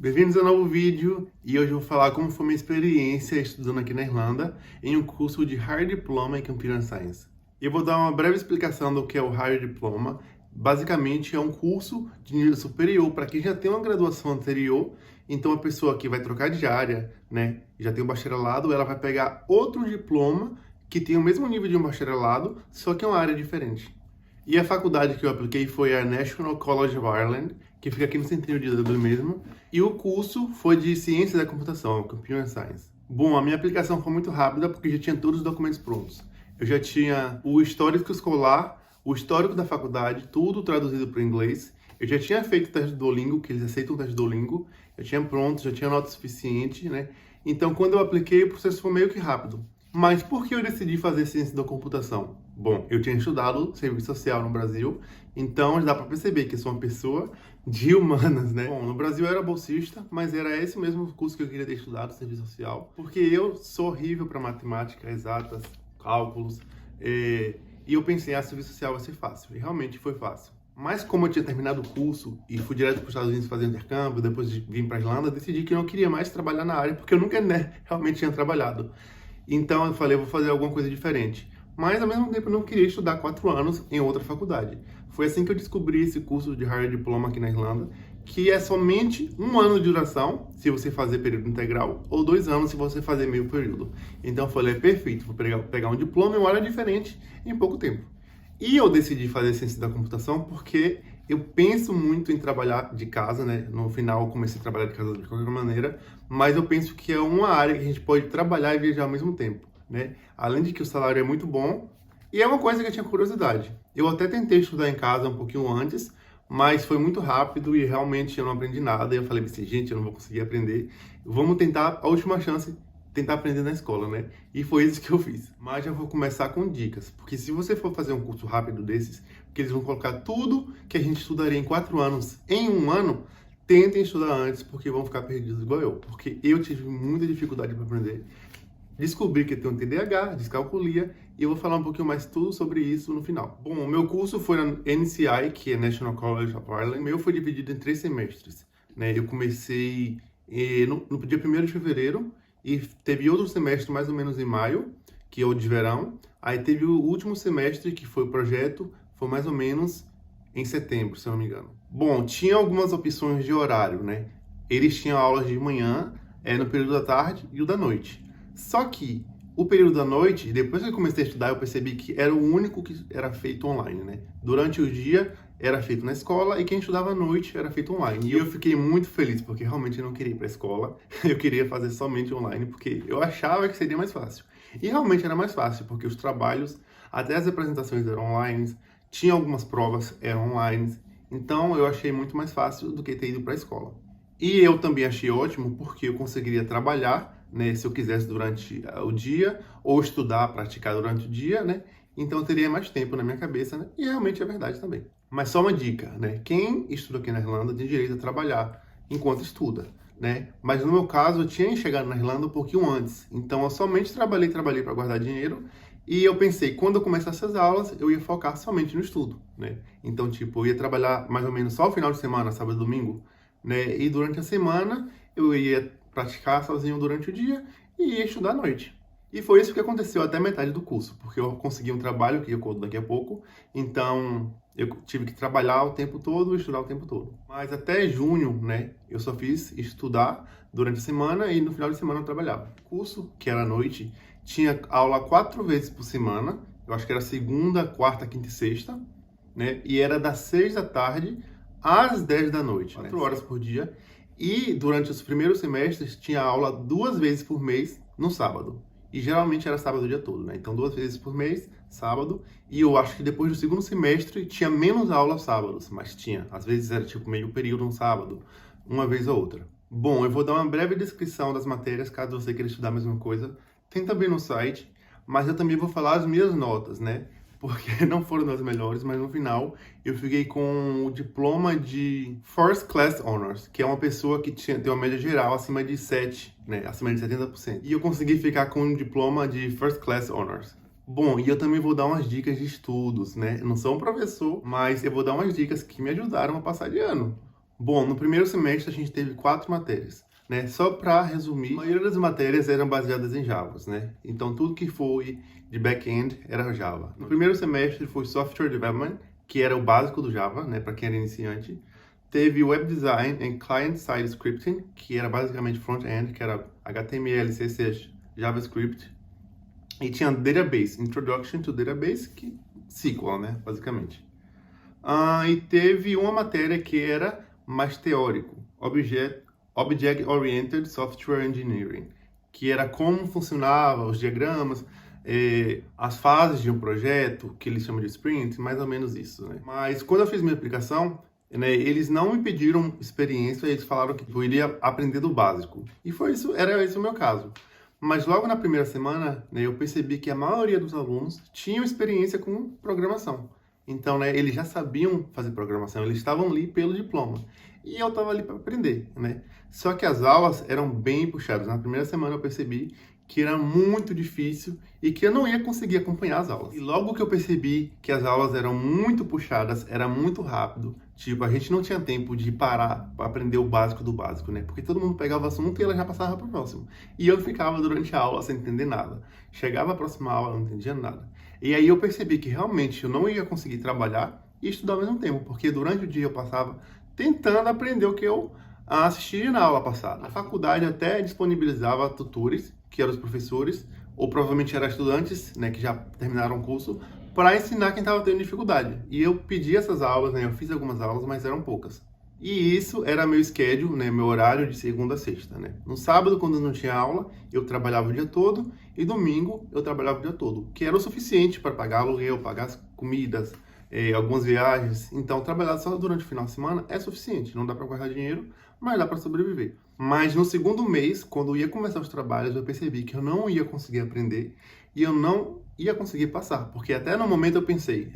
Bem-vindos a um novo vídeo e hoje eu vou falar como foi minha experiência estudando aqui na Irlanda em um curso de Higher Diploma em Computer Science. Eu vou dar uma breve explicação do que é o Higher Diploma. Basicamente é um curso de nível superior para quem já tem uma graduação anterior. Então a pessoa que vai trocar de área, né, já tem um bacharelado, ela vai pegar outro diploma que tem o mesmo nível de um bacharelado, só que é uma área diferente. E a faculdade que eu apliquei foi a National College of Ireland, que fica aqui no centrinho de Dublin mesmo. E o curso foi de Ciência da Computação, Computer Science. Bom, a minha aplicação foi muito rápida porque já tinha todos os documentos prontos. Eu já tinha o histórico escolar, o histórico da faculdade, tudo traduzido para o inglês. Eu já tinha feito o teste do Duolingo, que eles aceitam o teste do Duolingo. Eu tinha pronto, já tinha nota suficiente, né? Então, quando eu apliquei, o processo foi meio que rápido. Mas por que eu decidi fazer ciência da computação? Bom, eu tinha estudado serviço social no Brasil, então dá para perceber que eu sou uma pessoa de humanas, né? Bom, no Brasil eu era bolsista, mas era esse mesmo curso que eu queria ter estudado, serviço social, porque eu sou horrível para matemática, exatas, cálculos, e eu pensei, serviço social vai ser fácil, e realmente foi fácil. Mas como eu tinha terminado o curso e fui direto para os Estados Unidos fazer intercâmbio, depois vim para a Irlanda, decidi que eu não queria mais trabalhar na área, porque eu nunca, né, realmente tinha trabalhado. Então eu falei, eu vou fazer alguma coisa diferente. Mas ao mesmo tempo eu não queria estudar 4 anos em outra faculdade. Foi assim que eu descobri esse curso de Higher Diploma aqui na Irlanda, que é somente 1 ano de duração, se você fazer período integral, ou 2 anos se você fazer meio período. Então eu falei, é perfeito, vou pegar um diploma em uma área diferente em pouco tempo. E eu decidi fazer ciência da computação porque eu penso muito em trabalhar de casa, né? No final eu comecei a trabalhar de casa de qualquer maneira, mas eu penso que é uma área que a gente pode trabalhar e viajar ao mesmo tempo, né? Além de que o salário é muito bom, e é uma coisa que eu tinha curiosidade. Eu até tentei estudar em casa um pouquinho antes, mas foi muito rápido e realmente eu não aprendi nada. E eu falei assim, gente, eu não vou conseguir aprender. Vamos tentar a última chance, tentar aprender na escola, né? E foi isso que eu fiz. Mas já vou começar com dicas, porque se você for fazer um curso rápido desses, porque eles vão colocar tudo que a gente estudaria em 4 anos em 1 ano, tentem estudar antes, porque vão ficar perdidos igual eu. Porque eu tive muita dificuldade para aprender. Descobri que eu tenho um TDAH, descalculia, e eu vou falar um pouquinho mais tudo sobre isso no final. Bom, o meu curso foi na NCI, que é National College of Ireland. O meu foi dividido em 3 semestres, né? Eu comecei no dia 1º de fevereiro, e teve outro semestre mais ou menos em maio, que é o de verão. Aí teve o último semestre, que foi o projeto, foi mais ou menos em setembro, se eu não me engano. Bom, tinha algumas opções de horário, né? Eles tinham aulas de manhã, no período da tarde e o da noite. Só que o período da noite, depois que eu comecei a estudar, eu percebi que era o único que era feito online, né? Durante o dia era feito na escola e quem estudava à noite era feito online. E eu fiquei muito feliz, porque realmente eu não queria ir para a escola, eu queria fazer somente online, porque eu achava que seria mais fácil. E realmente era mais fácil, porque os trabalhos, até as apresentações eram online, tinha algumas provas eram online, então eu achei muito mais fácil do que ter ido para a escola. E eu também achei ótimo, porque eu conseguiria trabalhar, né, se eu quisesse durante o dia, ou estudar, praticar durante o dia, né? Então eu teria mais tempo na minha cabeça, né? E realmente é verdade também. Mas só uma dica, né? Quem estuda aqui na Irlanda tem direito a trabalhar enquanto estuda, né? Mas no meu caso, eu tinha chegado na Irlanda um pouquinho antes. Então eu somente trabalhei para guardar dinheiro. E eu pensei, quando eu começasse as aulas, eu ia focar somente no estudo, né? Então, tipo, eu ia trabalhar mais ou menos só o final de semana, sábado e domingo, né? E durante a semana, eu ia praticar sozinho durante o dia e ia estudar à noite. E foi isso que aconteceu até metade do curso, porque eu consegui um trabalho, que eu conto daqui a pouco, então eu tive que trabalhar o tempo todo e estudar o tempo todo. Mas até junho, né, eu só fiz estudar durante a semana e no final de semana eu trabalhava. O curso, que era à noite, tinha aula 4 vezes por semana, eu acho que era segunda, quarta, quinta e sexta, né, e era das 6 da tarde às 10 da noite, 4 horas por dia. E durante os primeiros semestres tinha aula 2 vezes por mês no sábado. E geralmente era sábado o dia todo, né? Então 2 vezes por mês, sábado. E eu acho que depois do segundo semestre tinha menos aula aos sábados, mas tinha. Às vezes era tipo meio período no sábado, uma vez ou outra. Bom, eu vou dar uma breve descrição das matérias, caso você queira estudar a mesma coisa. Tem também no site, mas eu também vou falar as minhas notas, né? Porque não foram das melhores, mas no final eu fiquei com o diploma de First Class Honors, que é uma pessoa que tem uma média geral acima de 7, né, acima de 70%. E eu consegui ficar com um diploma de First Class Honors. Bom, e eu também vou dar umas dicas de estudos, né? Eu não sou um professor, mas eu vou dar umas dicas que me ajudaram a passar de ano. Bom, no primeiro semestre a gente teve 4 matérias, né? Só para resumir, a maioria das matérias eram baseadas em Java, né? Então tudo que foi de back-end era Java. No primeiro semestre foi Software Development, que era o básico do Java, né? Para quem era iniciante. Teve Web Design and Client-Side Scripting, que era basicamente front-end, que era HTML, CSS, JavaScript. E tinha Database, Introduction to Database, que SQL, né? Basicamente. E teve uma matéria que era mais teórico, Object Oriented Software Engineering, que era como funcionava os diagramas, as fases de um projeto, que eles chamam de sprint, mais ou menos isso, né? Mas quando eu fiz minha aplicação, né, eles não me pediram experiência, eles falaram que eu iria aprender do básico. E foi isso, era esse o meu caso. Mas logo na primeira semana, né, eu percebi que a maioria dos alunos tinham experiência com programação. Então, né, eles já sabiam fazer programação, eles estavam ali pelo diploma. E eu estava ali para aprender, né? Só que as aulas eram bem puxadas. Na primeira semana eu percebi que era muito difícil e que eu não ia conseguir acompanhar as aulas. E logo que eu percebi que as aulas eram muito puxadas, era muito rápido, tipo, a gente não tinha tempo de parar para aprender o básico do básico, né? Porque todo mundo pegava o assunto e ela já passava para o próximo. E eu ficava durante a aula sem entender nada. Chegava a próxima aula, não entendia nada. E aí eu percebi que realmente eu não ia conseguir trabalhar e estudar ao mesmo tempo, porque durante o dia eu passava tentando aprender o que eu assisti na aula passada. A faculdade até disponibilizava tutores, que eram os professores, ou provavelmente eram estudantes, né, que já terminaram o curso, para ensinar quem estava tendo dificuldade. E eu pedi essas aulas, né, eu fiz algumas aulas, mas eram poucas. E isso era meu schedule, né, meu horário de segunda a sexta, né. No sábado, quando não tinha aula, eu trabalhava o dia todo, e domingo eu trabalhava o dia todo, que era o suficiente para pagar aluguel, pagar as comidas, algumas viagens. Então, trabalhar só durante o final de semana é suficiente. Não dá para guardar dinheiro, mas dá para sobreviver. Mas no segundo mês, quando ia começar os trabalhos, eu percebi que eu não ia conseguir aprender e eu não ia conseguir passar. Porque até no momento eu pensei,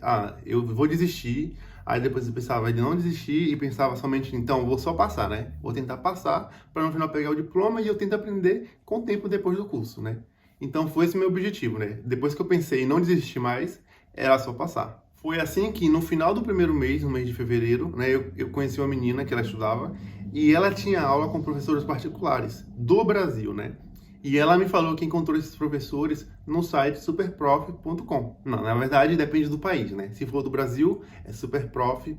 eu vou desistir. Aí depois eu pensava de não desistir e pensava somente, então, vou só passar, né? Vou tentar passar para no final pegar o diploma e eu tento aprender com o tempo depois do curso, né? Então foi esse meu objetivo, né? Depois que eu pensei em não desistir mais, era só passar. Foi assim que no final do primeiro mês, no mês de fevereiro, né, eu conheci uma menina que ela estudava e ela tinha aula com professores particulares do Brasil, né? E ela me falou que encontrou esses professores no site superprof.com. Não, na verdade depende do país, né? Se for do Brasil, é superprof.br.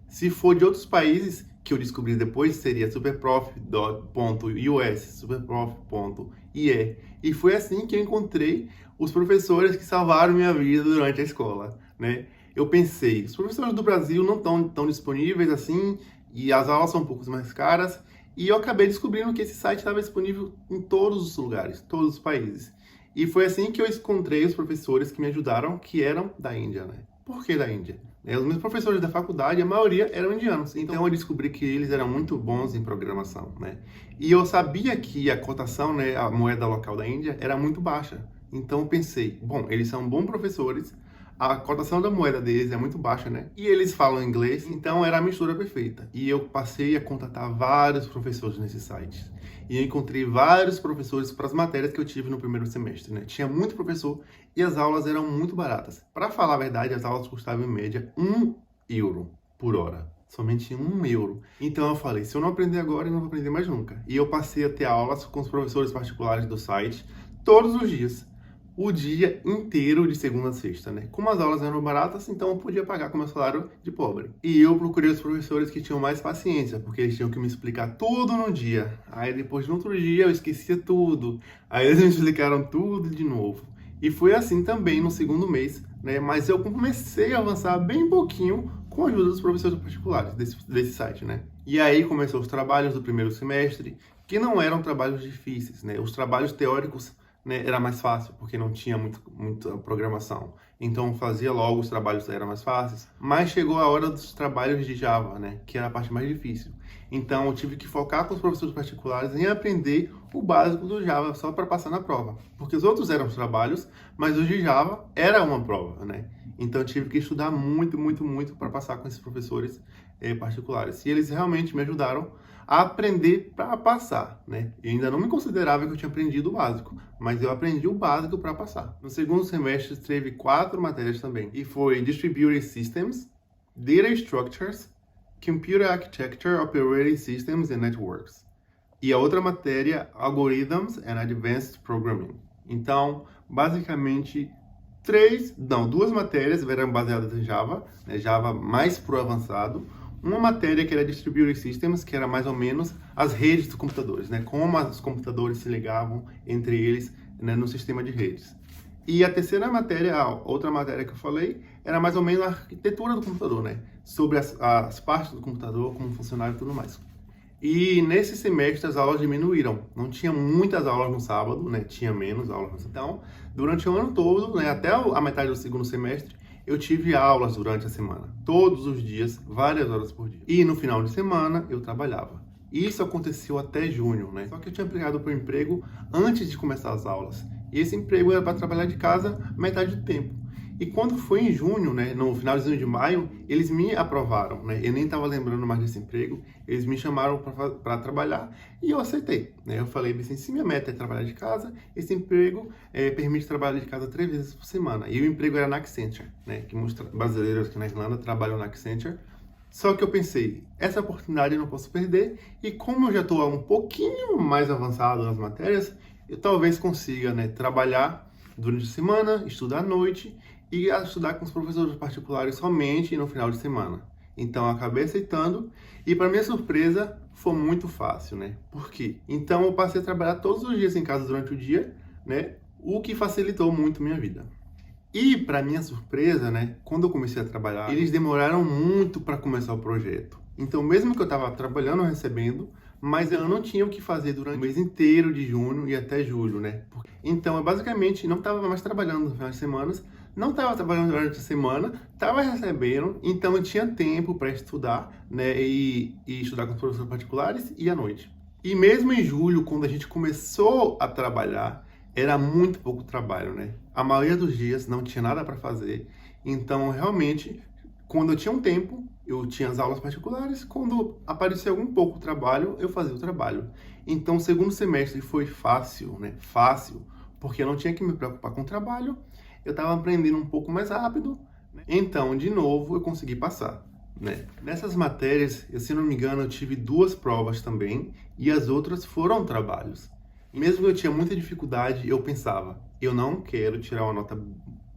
Se for de outros países, que eu descobri depois, seria superprof.us, superprof.ie. E foi assim que eu encontrei os professores que salvaram minha vida durante a escola, né? Eu pensei, os professores do Brasil não estão tão disponíveis assim, e as aulas são um pouco mais caras, e eu acabei descobrindo que esse site estava disponível em todos os lugares, todos os países. E foi assim que eu encontrei os professores que me ajudaram, que eram da Índia, né? Por que da Índia? Os meus professores da faculdade, a maioria eram indianos. Então eu descobri que eles eram muito bons em programação, né? E eu sabia que a cotação, né, a moeda local da Índia, era muito baixa. Então eu pensei, bom, eles são bons professores, a cotação da moeda deles é muito baixa, né? E eles falam inglês, então era a mistura perfeita. E eu passei a contatar vários professores nesse site. E eu encontrei vários professores para as matérias que eu tive no primeiro semestre, né? Tinha muito professor e as aulas eram muito baratas. Para falar a verdade, as aulas custavam em média €1 por hora. Somente €1. Então eu falei, se eu não aprender agora, eu não vou aprender mais nunca. E eu passei a ter aulas com os professores particulares do site todos os dias. O dia inteiro de segunda a sexta, né? Como as aulas eram baratas, então eu podia pagar com meu salário de pobre. E eu procurei os professores que tinham mais paciência, porque eles tinham que me explicar tudo no dia. Aí depois, no outro dia, eu esquecia tudo. Aí eles me explicaram tudo de novo. E foi assim também no segundo mês, né? Mas eu comecei a avançar bem pouquinho com a ajuda dos professores particulares desse site, né? E aí começou os trabalhos do primeiro semestre, que não eram trabalhos difíceis, né? Os trabalhos teóricos, né, era mais fácil, porque não tinha muita programação. Então, fazia logo os trabalhos, eram mais fáceis. Mas chegou a hora dos trabalhos de Java, né, que era a parte mais difícil. Então, eu tive que focar com os professores particulares em aprender o básico do Java, só para passar na prova. Porque os outros eram os trabalhos, mas os de Java era uma prova, né? Então, eu tive que estudar muito para passar com esses professores particulares. E eles realmente me ajudaram a aprender para passar, né? Eu ainda não me considerava que eu tinha aprendido o básico, mas eu aprendi o básico para passar. No segundo semestre teve 4 matérias também, e foi Distributed Systems, Data Structures, Computer Architecture, Operating Systems and Networks. E a outra matéria, Algorithms and Advanced Programming. Então, basicamente, duas matérias eram baseadas em Java, né, Java mais pro avançado. Uma matéria que era Distributed Systems, que era mais ou menos as redes dos computadores, né, como os computadores se ligavam entre eles, né, no sistema de redes. E a terceira matéria, a outra matéria que eu falei, era mais ou menos a arquitetura do computador, né, sobre as partes do computador, como funcionava e tudo mais. E nesse semestre as aulas diminuíram. Não tinha muitas aulas no sábado, né? Tinha menos aulas. Então, durante o ano todo, né? Até a metade do segundo semestre, eu tive aulas durante a semana. Todos os dias, várias horas por dia. E no final de semana, eu trabalhava. Isso aconteceu até junho, né? Só que eu tinha aplicado para o emprego antes de começar as aulas. E esse emprego era para trabalhar de casa metade do tempo. E quando foi em junho, né, no finalzinho de maio, eles me aprovaram, né? Eu nem estava lembrando mais desse emprego, eles me chamaram para trabalhar e eu aceitei, né? Eu falei assim, se minha meta é trabalhar de casa, esse emprego permite trabalhar de casa 3 vezes por semana. E o emprego era na Accenture, né? Que muitos brasileiros aqui na Irlanda trabalham na Accenture. Só que eu pensei, essa oportunidade eu não posso perder e como eu já estou um pouquinho mais avançado nas matérias, eu talvez consiga, né, trabalhar durante a semana, estudar à noite e estudar com os professores particulares somente no final de semana. Então, eu acabei aceitando e, para minha surpresa, foi muito fácil, né? Por quê? Então, eu passei a trabalhar todos os dias em casa durante o dia, né? O que facilitou muito minha vida. E, para minha surpresa, né? Quando eu comecei a trabalhar, eles demoraram muito para começar o projeto. Então, mesmo que eu estava trabalhando, recebendo, mas eu não tinha o que fazer durante o mês inteiro de junho e até julho, né? Então, eu basicamente não estava mais trabalhando nos finais de semana, não estava trabalhando durante a semana, estava recebendo, então eu tinha tempo para estudar, né? E estudar com os professores particulares e à noite. E mesmo em julho, quando a gente começou a trabalhar, era muito pouco trabalho, né? A maioria dos dias não tinha nada para fazer, então realmente, quando eu tinha um tempo, eu tinha as aulas particulares, quando aparecia algum pouco trabalho, eu fazia o trabalho. Então, o segundo semestre foi fácil, né? Fácil, porque eu não tinha que me preocupar com o trabalho, eu estava aprendendo um pouco mais rápido, né? Então, de novo, eu consegui passar, né? Nessas matérias, se não me engano, eu tive 2 provas também, e as outras foram trabalhos. Mesmo que eu tinha muita dificuldade, eu pensava, eu não quero tirar uma nota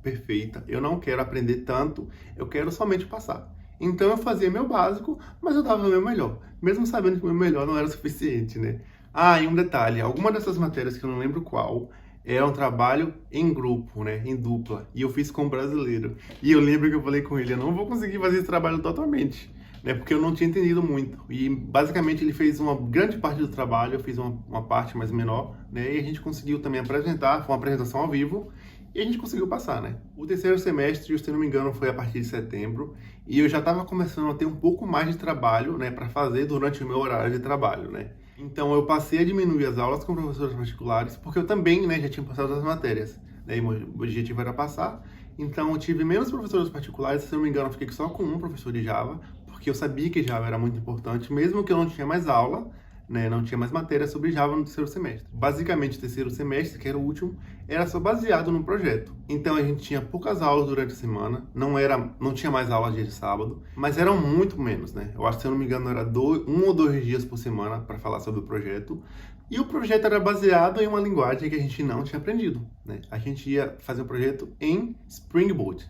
perfeita, eu não quero aprender tanto, eu quero somente passar. Então eu fazia meu básico, mas eu dava o meu melhor, mesmo sabendo que o meu melhor não era o suficiente, né? Ah, e um detalhe, alguma dessas matérias que eu não lembro qual, era um trabalho em grupo, né, em dupla, e eu fiz com um brasileiro. E eu lembro que eu falei com ele, eu não vou conseguir fazer esse trabalho totalmente, né, porque eu não tinha entendido muito. E basicamente ele fez uma grande parte do trabalho, eu fiz uma parte mais menor, né, e a gente conseguiu também apresentar, foi uma apresentação ao vivo, e a gente conseguiu passar, né? O terceiro semestre, se não me engano, foi a partir de setembro, e eu já estava começando a ter um pouco mais de trabalho, né, para fazer durante o meu horário de trabalho, né? Então eu passei a diminuir as aulas com professores particulares, porque eu também, né, já tinha passado as matérias, né? E o objetivo era passar. Então eu tive menos professores particulares, se não me engano, eu fiquei só com um professor de Java, porque eu sabia que Java era muito importante, mesmo que eu não tinha mais aula, né, não tinha mais matéria sobre Java no terceiro semestre. Basicamente, o terceiro semestre, que era o último, era só baseado no projeto. Então, a gente tinha poucas aulas durante a semana, não tinha mais aulas dia de sábado, mas eram muito menos, né? Eu acho que, se eu não me engano, era 1 ou 2 dias por semana para falar sobre o projeto. E o projeto era baseado em uma linguagem que a gente não tinha aprendido, né? A gente ia fazer um projeto em Spring Boot.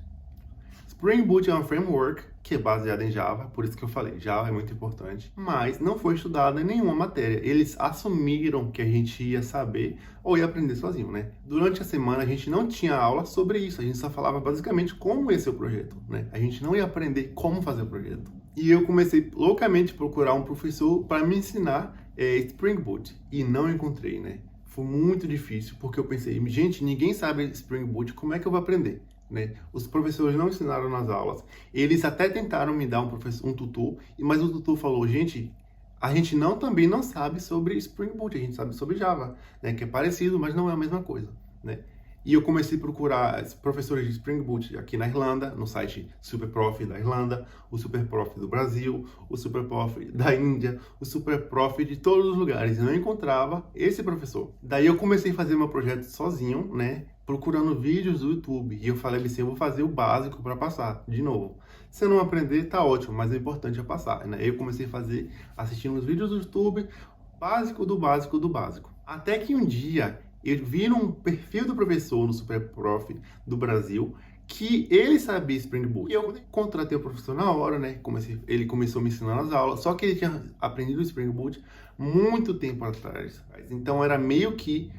Spring Boot é um framework que é baseado em Java, por isso que eu falei, Java é muito importante, mas não foi estudado em nenhuma matéria. Eles assumiram que a gente ia saber ou ia aprender sozinho, né? Durante a semana a gente não tinha aula sobre isso, a gente só falava basicamente como ia ser o projeto, né? A gente não ia aprender como fazer o projeto. E eu comecei loucamente a procurar um professor para me ensinar Spring Boot e não encontrei, né? Foi muito difícil, porque eu pensei, gente, ninguém sabe Spring Boot, como é que eu vou aprender? Né? Os professores não ensinaram nas aulas. Eles até tentaram me dar um tutor, mas o tutor falou, gente, a gente também não sabe sobre Spring Boot, a gente sabe sobre Java, né? Que é parecido, mas não é a mesma coisa, né? E eu comecei a procurar professores de Spring Boot aqui na Irlanda, no site SuperProf da Irlanda, o SuperProf do Brasil, o SuperProf da Índia, o SuperProf de todos os lugares. Eu não encontrava esse professor. Daí eu comecei a fazer meu projeto sozinho, né? procurando vídeos do YouTube. E eu falei assim, eu vou fazer o básico para passar, de novo. Se eu não aprender, tá ótimo, mas o importante é passar, né? Eu comecei a fazer, assistindo os vídeos do YouTube, básico do básico do básico. Até que um dia, eu vi num perfil do professor no SuperProf do Brasil, que ele sabia Spring Boot. E eu contratei o professor na hora, né? Ele começou me ensinando as aulas, só que ele tinha aprendido o Spring Boot muito tempo atrás. Então era meio que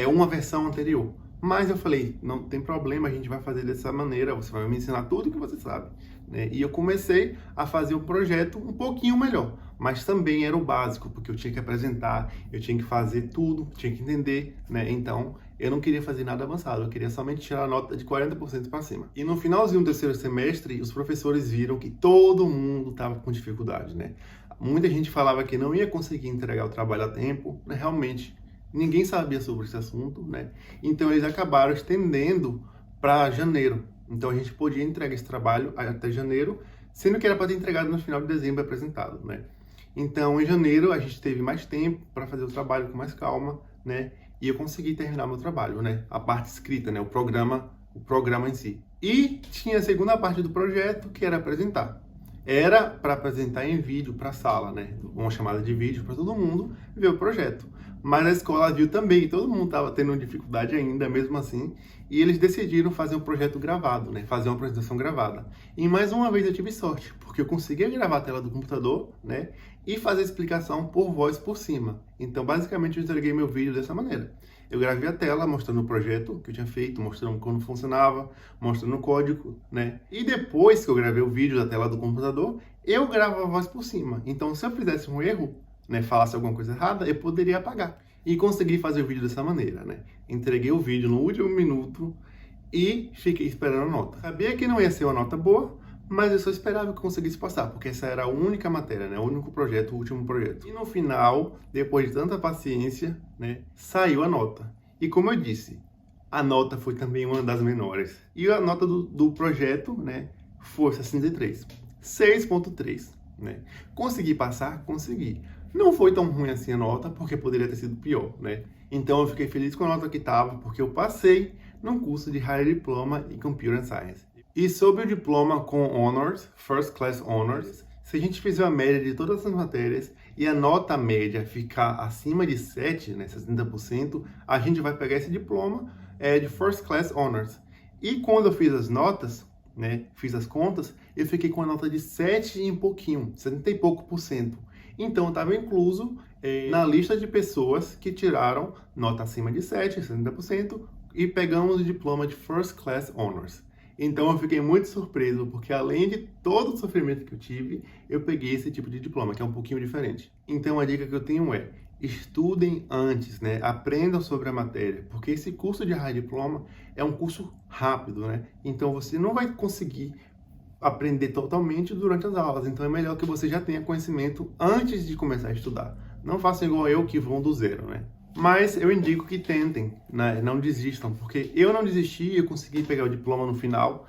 uma versão anterior. Mas eu falei, não tem problema, a gente vai fazer dessa maneira, você vai me ensinar tudo que você sabe. Né? E eu comecei a fazer o projeto um pouquinho melhor, mas também era o básico, porque eu tinha que apresentar, eu tinha que fazer tudo, tinha que entender, né? Então, eu não queria fazer nada avançado, eu queria somente tirar a nota de 40% para cima. E no finalzinho do terceiro semestre, os professores viram que todo mundo estava com dificuldade, né? Muita gente falava que não ia conseguir entregar o trabalho a tempo, né? Realmente, ninguém sabia sobre esse assunto, né? Então, eles acabaram estendendo para janeiro. Então, a gente podia entregar esse trabalho até janeiro, sendo que era para ter entregado no final de dezembro apresentado, né? Então, em janeiro, a gente teve mais tempo para fazer o trabalho com mais calma, né? E eu consegui terminar meu trabalho, né? A parte escrita, né? O programa em si. E tinha a segunda parte do projeto, que era apresentar. Era para apresentar em vídeo para a sala, né? Uma chamada de vídeo para todo mundo ver o projeto. Mas a escola viu também que todo mundo estava tendo dificuldade ainda, mesmo assim, e eles decidiram fazer um projeto gravado, né? Fazer uma apresentação gravada. E mais uma vez eu tive sorte, porque eu consegui gravar a tela do computador, né? E fazer a explicação por voz por cima. Então, basicamente, eu entreguei meu vídeo dessa maneira. Eu gravei a tela mostrando o projeto que eu tinha feito, mostrando como funcionava, mostrando o código, né? E depois que eu gravei o vídeo da tela do computador, eu gravo a voz por cima. Então, se eu fizesse um erro, né, falasse alguma coisa errada, eu poderia apagar. E consegui fazer o vídeo dessa maneira, né? Entreguei o vídeo no último minuto e fiquei esperando a nota. Sabia que não ia ser uma nota boa, mas eu só esperava que eu conseguisse passar, porque essa era a única matéria, né? O único projeto, o último projeto. E no final, depois de tanta paciência, né, saiu a nota. E como eu disse, a nota foi também uma das menores. E a nota do projeto, né, foi 63. 6.3, né? Consegui passar? Consegui. Não foi tão ruim assim a nota, porque poderia ter sido pior, né? Então eu fiquei feliz com a nota que estava, porque eu passei num curso de Higher Diploma em Computer Science. E sobre o diploma com Honors, First Class Honors, se a gente fizer a média de todas as matérias e a nota média ficar acima de 7, né, 60%, a gente vai pegar esse diploma de First Class Honors. E quando eu fiz as notas, né, fiz as contas, eu fiquei com a nota de 7 e um pouquinho, 70 e pouco por cento. Então, eu estava incluso na lista de pessoas que tiraram nota acima de 7, 70%, e pegamos o diploma de First Class Honors. Então, eu fiquei muito surpreso, porque além de todo o sofrimento que eu tive, eu peguei esse tipo de diploma, que é um pouquinho diferente. Então, a dica que eu tenho é, estudem antes, né? Aprendam sobre a matéria, porque esse curso de High Diploma é um curso rápido, né? Então, você não vai conseguir aprender totalmente durante as aulas. Então é melhor que você já tenha conhecimento antes de começar a estudar. Não façam igual eu, que vão do zero, né? Mas eu indico que tentem, né? Não desistam, porque eu não desisti, eu consegui pegar o diploma no final.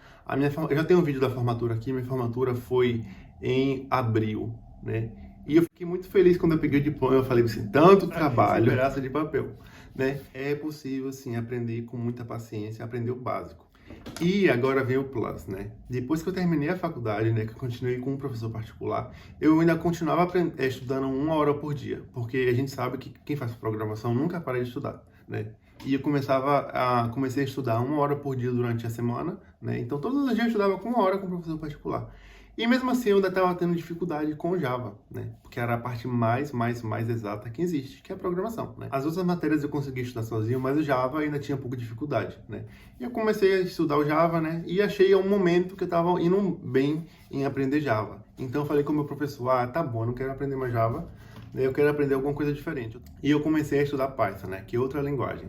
Eu já tenho um vídeo da formatura aqui, minha formatura foi em abril, né? E eu fiquei muito feliz quando eu peguei o diploma. Eu falei assim, tanto trabalho, pedaço de papel, né? É possível, sim, aprender com muita paciência, aprender o básico. E agora vem o plus, né? Depois que eu terminei a faculdade, né, que eu continuei com um professor particular, eu ainda continuava estudando 1 hora por dia, porque a gente sabe que quem faz programação nunca para de estudar, né? E eu comecei a estudar 1 hora por dia durante a semana, né? Então todos os dias eu estudava com 1 hora com um professor particular. E mesmo assim eu ainda estava tendo dificuldade com Java, né? Porque era a parte mais exata que existe, que é a programação, né? As outras matérias eu consegui estudar sozinho, mas o Java ainda tinha um pouco de dificuldade, né? E eu comecei a estudar o Java, né? E achei um momento que eu estava indo bem em aprender Java. Então eu falei com o meu professor, tá bom, eu não quero aprender mais Java, né? Eu quero aprender alguma coisa diferente. E eu comecei a estudar Python, né? Que é outra linguagem.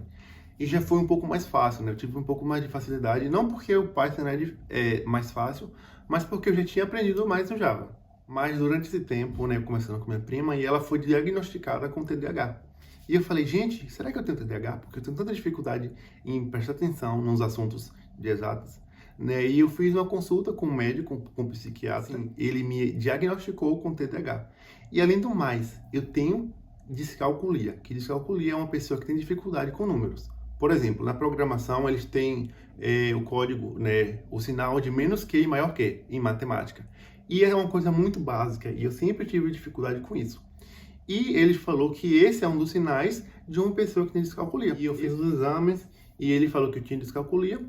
E já foi um pouco mais fácil, né? Eu tive um pouco mais de facilidade, não porque o Python é mais fácil, mas porque eu já tinha aprendido mais no Java. Mas durante esse tempo, né, conversando com minha prima, e ela foi diagnosticada com TDAH. E eu falei, gente, será que eu tenho TDAH? Porque eu tenho tanta dificuldade em prestar atenção nos assuntos de exatas. Né? E eu fiz uma consulta com um médico, com um psiquiatra, assim, ele me diagnosticou com TDAH. E além do mais, eu tenho discalculia, que discalculia é uma pessoa que tem dificuldade com números. Por exemplo, na programação eles têm o código, né, o sinal de menos que e maior que em matemática. E é uma coisa muito básica e eu sempre tive dificuldade com isso. E ele falou que esse é um dos sinais de uma pessoa que tem descalculia. E eu fiz os exames e ele falou que eu tinha descalculia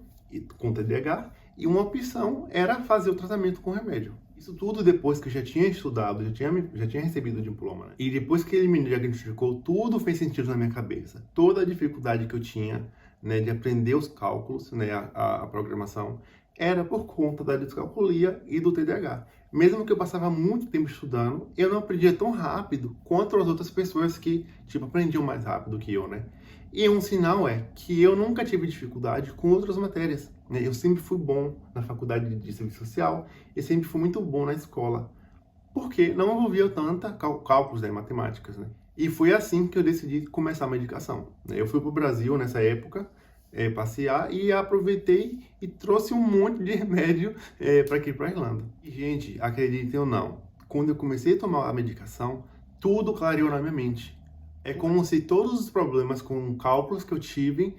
com TDAH e uma opção era fazer o tratamento com remédio. Isso tudo depois que eu já tinha estudado, já tinha recebido o diploma, né? E depois que ele me diagnosticou, tudo fez sentido na minha cabeça. Toda a dificuldade que eu tinha, né, de aprender os cálculos, né, a programação, era por conta da descalculia e do TDAH. Mesmo que eu passava muito tempo estudando, eu não aprendia tão rápido quanto as outras pessoas que, tipo, aprendiam mais rápido que eu, né? E um sinal é que eu nunca tive dificuldade com outras matérias, né? Eu sempre fui bom na faculdade de serviço social e sempre fui muito bom na escola, porque não envolvia tanta cálculos, né, matemáticas, né? E foi assim que eu decidi começar a medicação, né? Eu fui para o Brasil nessa época, passear, e aproveitei e trouxe um monte de remédio para aqui, para a Irlanda. E, gente, acreditem ou não, quando eu comecei a tomar a medicação, tudo clareou na minha mente. É como se todos os problemas com cálculos que eu tive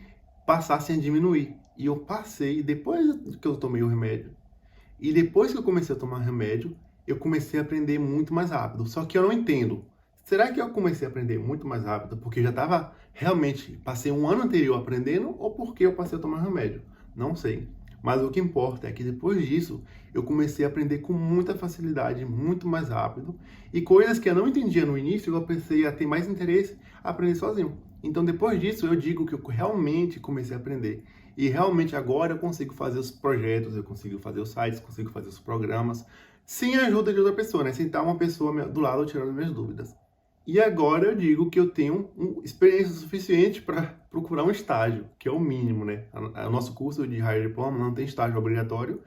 passassem a diminuir. E eu passei, depois que eu tomei o remédio, e depois que eu comecei a tomar remédio, eu comecei a aprender muito mais rápido. Só que eu não entendo. Será que eu comecei a aprender muito mais rápido porque já estava realmente, passei um ano anterior aprendendo ou porque eu passei a tomar remédio? Não sei. Mas o que importa é que depois disso, eu comecei a aprender com muita facilidade, muito mais rápido. E coisas que eu não entendia no início, eu pensei a ter mais interesse a aprender sozinho. Então, depois disso, eu digo que eu realmente comecei a aprender. E realmente agora eu consigo fazer os projetos, eu consigo fazer os sites, consigo fazer os programas, sem a ajuda de outra pessoa, né? Sem estar uma pessoa do lado tirando minhas dúvidas. E agora eu digo que eu tenho experiência suficiente para procurar um estágio, que é o mínimo, né? O nosso curso de Higher Diploma não tem estágio obrigatório.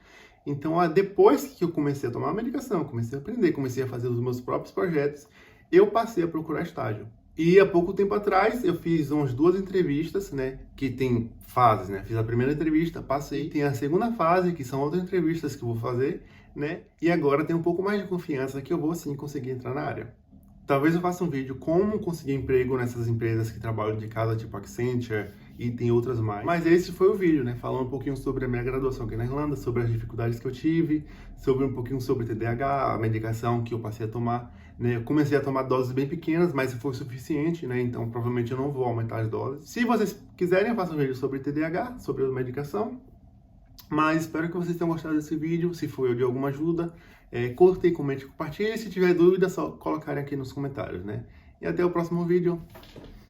Então, depois que eu comecei a tomar a medicação, comecei a aprender, comecei a fazer os meus próprios projetos, eu passei a procurar estágio. E há pouco tempo atrás, eu fiz umas 2 entrevistas, né? Que tem fases, né? Fiz a primeira entrevista, passei. Tem a segunda fase, que são outras entrevistas que eu vou fazer, né? E agora tenho um pouco mais de confiança que eu vou, sim, conseguir entrar na área. Talvez eu faça um vídeo como conseguir emprego nessas empresas que trabalham de casa, tipo Accenture, e tem outras mais. Mas esse foi o vídeo, né? Falando um pouquinho sobre a minha graduação aqui na Irlanda, sobre as dificuldades que eu tive, sobre um pouquinho sobre TDAH, a medicação que eu passei a tomar, né? Eu comecei a tomar doses bem pequenas, mas foi suficiente, né? Então provavelmente eu não vou aumentar as doses. Se vocês quiserem, eu faço um vídeo sobre TDAH, sobre a medicação. Mas espero que vocês tenham gostado desse vídeo. Se foi de alguma ajuda, curta, comente, compartilhe. Se tiver dúvida, é só colocarem aqui nos comentários, né? E até o próximo vídeo.